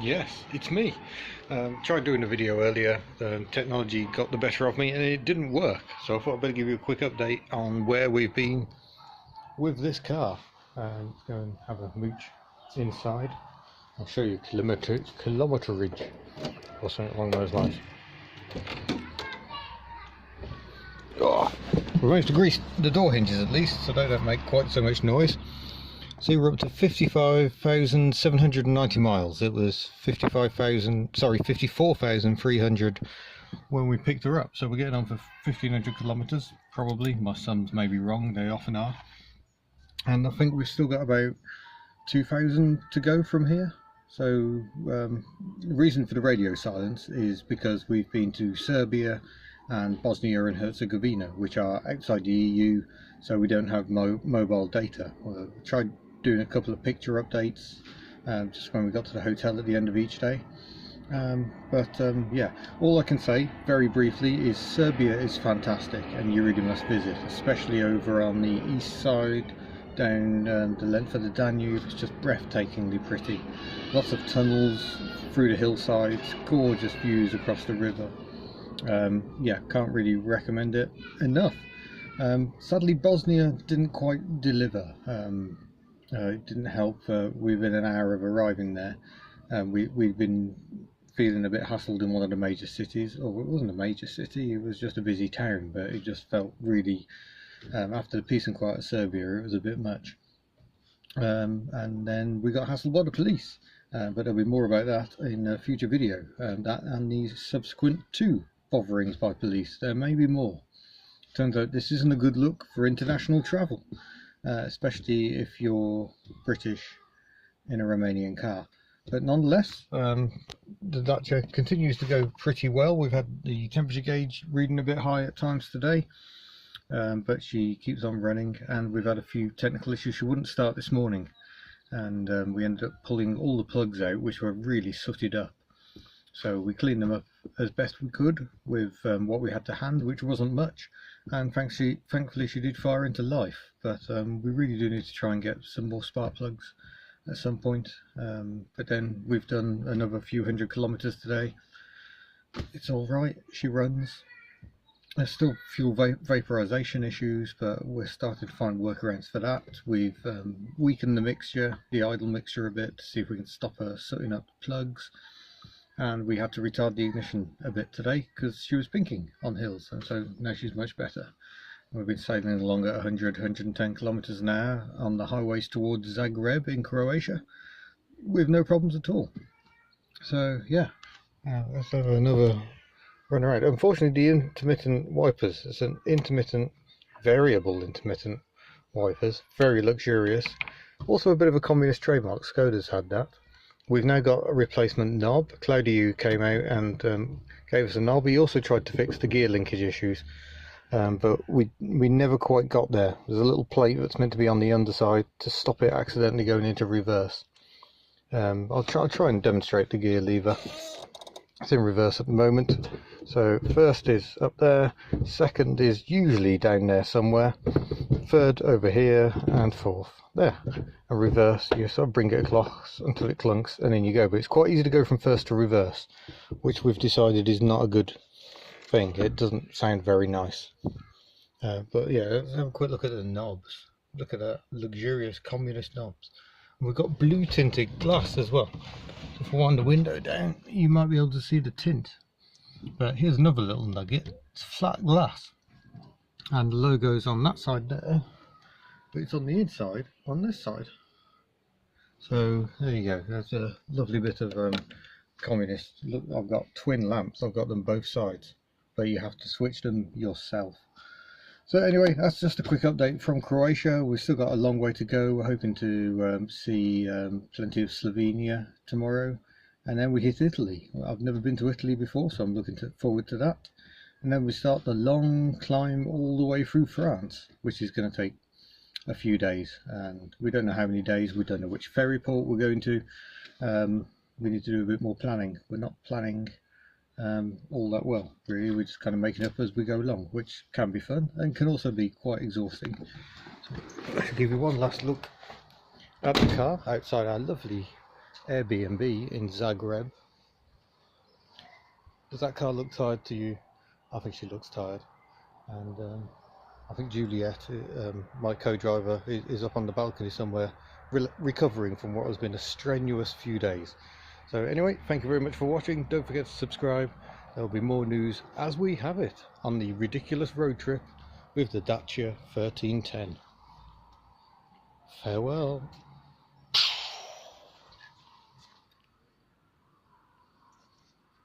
Yes, it's me. Tried doing a video earlier, technology got the better of me and it didn't work. So I thought I'd better give you a quick update on where we've been with this car. Let's go and have a mooch inside. I'll show you kilometerage or something along those lines. Oh, we managed to grease the door hinges at least, so they don't make quite so much noise. So we're up to 55,790 miles. It was 54,300 when we picked her up. So we're getting on for 1,500 kilometers, probably. My sums may be wrong, they often are. And I think we've still got about 2,000 to go from here. So the reason for the radio silence is because we've been to Serbia and Bosnia and Herzegovina, which are outside the EU, so we don't have mobile data. We tried doing a couple of picture updates just when we got to the hotel at the end of each day. Yeah, all I can say very briefly is Serbia is fantastic and you really must visit, especially over on the east side down the length of the Danube. It's just breathtakingly pretty. Lots of tunnels through the hillsides, gorgeous views across the river. Yeah, can't really recommend it enough. Sadly Bosnia didn't quite deliver. It didn't help within an hour of arriving there. We've been feeling a bit hustled in one of the major cities, or it wasn't a major city, it was just a busy town, but it just felt really, after the peace and quiet of Serbia, it was a bit much. And then we got hassled by the police, but there'll be more about that in a future video, that and the subsequent 2 botherings by police. There may be more. Turns out this isn't a good look for international travel, especially if you're British in a Romanian car. But nonetheless, the Dacia continues to go pretty well. We've had the temperature gauge reading a bit high at times today, but she keeps on running, and we've had a few technical issues. She wouldn't start this morning, and we ended up pulling all the plugs out, which were really sooted up. So we cleaned them up as best we could with what we had to hand, which wasn't much, and thankfully she did fire into life. But we really do need to try and get some more spark plugs at some point. But then we've done another few hundred kilometers today. It's all right, she runs. There's still fuel vaporization issues, but we're starting to find workarounds for that. We've weakened the mixture, the idle mixture a bit, to see if we can stop her sooting up plugs. And we had to retard the ignition a bit today because she was pinking on hills, and so now she's much better. We've been sailing along at 110 kilometers an hour on the highways towards Zagreb in Croatia with no problems at all. So yeah, let's have another run around. Unfortunately, the intermittent wipers, it's an intermittent, variable intermittent wipers, very luxurious. Also a bit of a communist trademark, Skoda's had that. We've now got a replacement knob. Claudio came out and gave us a knob. He also tried to fix the gear linkage issues, but we never quite got there. There's a little plate that's meant to be on the underside to stop it accidentally going into reverse. I'll try and demonstrate the gear lever. It's in reverse at the moment. So first is up there, second is usually down there somewhere, third over here, and fourth there. And reverse, you sort of bring it across until it clunks, and then you go. But it's quite easy to go from first to reverse, which we've decided is not a good thing. It doesn't sound very nice. But yeah, let's have a quick look at the knobs. Look at that, luxurious communist knobs. And we've got blue tinted glass as well. So if we wind the window down, you might be able to see the tint. But here's another little nugget. It's flat glass, and the logo's on that side there, but it's on the inside on this side. So there you go. That's a lovely bit of communist. Look, I've got twin lamps. I've got them both sides, but you have to switch them yourself. So anyway, that's just a quick update from Croatia. We've still got a long way to go. We're hoping to see plenty of Slovenia tomorrow, and then we hit Italy. I've never been to Italy before, so I'm looking forward to that. And then we start the long climb all the way through France, which is going to take a few days, and we don't know how many days. We don't know which ferry port we're going to. We need to do a bit more planning. We're not planning all that well, really. We're just kind of making up as we go along, which can be fun and can also be quite exhausting. So I should give you one last look at the car outside our lovely Airbnb in Zagreb. Does that car look tired to you? I think she looks tired, and I think Juliet, my co-driver, is up on the balcony somewhere, recovering from what has been a strenuous few days. So anyway, thank you very much for watching. Don't forget to subscribe. There will be more news as we have it on the ridiculous road trip with the Dacia 1310. Farewell.